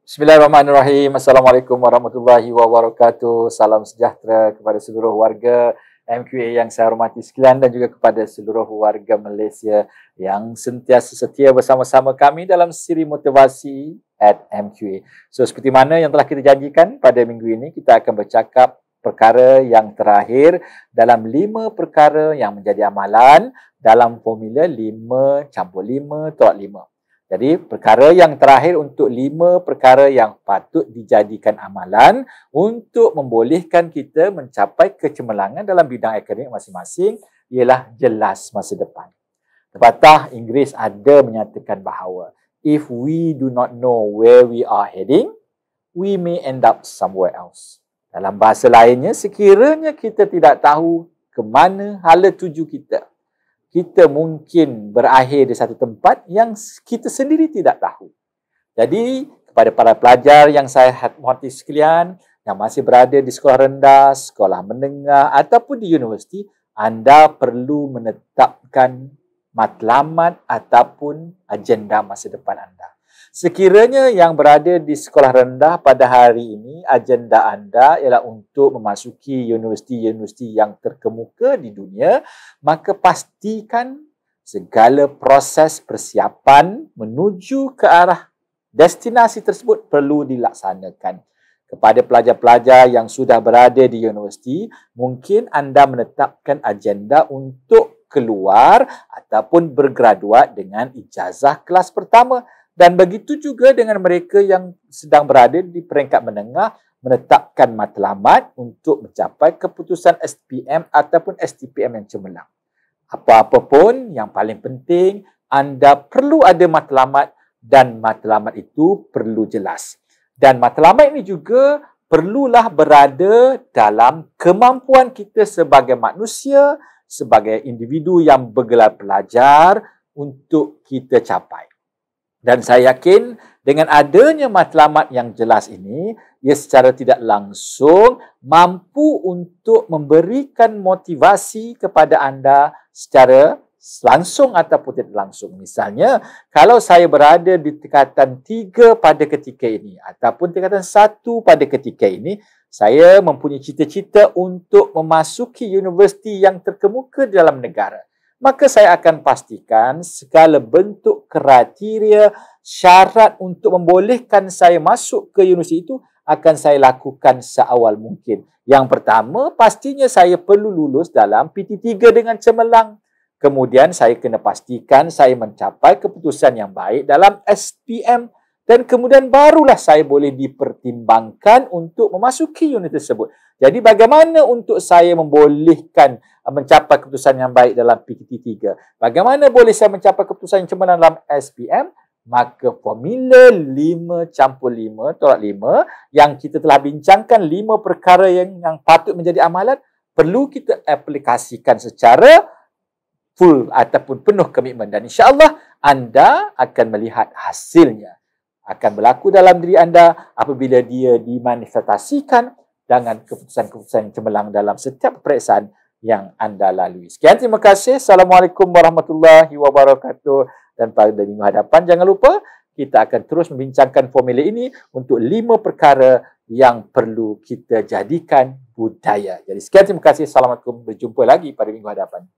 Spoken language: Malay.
Bismillahirrahmanirrahim. Assalamualaikum warahmatullahi wabarakatuh. Salam sejahtera kepada seluruh warga MQA yang saya hormati sekalian dan juga kepada seluruh warga Malaysia yang sentiasa setia bersama-sama kami dalam siri motivasi at MQA. So, seperti mana yang telah kita janjikan pada minggu ini, kita akan bercakap perkara yang terakhir dalam 5 perkara yang menjadi amalan dalam formula 5+5=5. Jadi, perkara yang terakhir untuk 5 perkara yang patut dijadikan amalan untuk membolehkan kita mencapai kecemerlangan dalam bidang akademik masing-masing ialah jelas masa depan. Pepatah Inggeris ada menyatakan bahawa if we do not know where we are heading, we may end up somewhere else. Dalam bahasa lainnya, sekiranya kita tidak tahu ke mana hala tuju kita, kita mungkin berakhir di satu tempat yang kita sendiri tidak tahu. Jadi, kepada para pelajar yang saya hormati sekalian, yang masih berada di sekolah rendah, sekolah menengah ataupun di universiti, anda perlu menetapkan matlamat ataupun agenda masa depan anda. Sekiranya yang berada di sekolah rendah pada hari ini, agenda anda ialah untuk memasuki universiti-universiti yang terkemuka di dunia, maka pastikan segala proses persiapan menuju ke arah destinasi tersebut perlu dilaksanakan. Kepada pelajar-pelajar yang sudah berada di universiti, mungkin anda menetapkan agenda untuk keluar ataupun bergraduat dengan ijazah kelas pertama. Dan begitu juga dengan mereka yang sedang berada di peringkat menengah, menetapkan matlamat untuk mencapai keputusan SPM ataupun STPM yang cemerlang. Apa-apa pun, yang paling penting, anda perlu ada matlamat dan matlamat itu perlu jelas. Dan matlamat ini juga perlulah berada dalam kemampuan kita sebagai manusia, sebagai individu yang bergelar pelajar untuk kita capai. Dan saya yakin dengan adanya matlamat yang jelas ini, ia secara tidak langsung mampu untuk memberikan motivasi kepada anda secara langsung ataupun tidak langsung. Misalnya, kalau saya berada di tingkatan 3 pada ketika ini ataupun tingkatan 1 pada ketika ini, saya mempunyai cita-cita untuk memasuki universiti yang terkemuka di dalam negara. Maka saya akan pastikan segala bentuk kriteria syarat untuk membolehkan saya masuk ke universiti itu akan saya lakukan seawal mungkin. Yang pertama, pastinya saya perlu lulus dalam PT3 dengan cemerlang. Kemudian saya kena pastikan saya mencapai keputusan yang baik dalam SPM. Dan kemudian barulah saya boleh dipertimbangkan untuk memasuki unit tersebut. Jadi bagaimana untuk saya membolehkan mencapai keputusan yang baik dalam PT3? Bagaimana boleh saya mencapai keputusan yang cemerlang dalam SPM? Maka formula 5+5=5 yang kita telah bincangkan 5 perkara yang patut menjadi amalan perlu kita aplikasikan secara full ataupun penuh komitmen. Dan insya-Allah anda akan melihat hasilnya akan berlaku dalam diri anda apabila dia dimanifestasikan dengan keputusan-keputusan yang cemerlang dalam setiap peperiksaan yang anda lalui. Sekian, terima kasih. Assalamualaikum warahmatullahi wabarakatuh. Dan pada minggu hadapan, jangan lupa kita akan terus membincangkan formula ini untuk 5 perkara yang perlu kita jadikan budaya. Jadi sekian, terima kasih. Assalamualaikum. Berjumpa lagi pada minggu hadapan.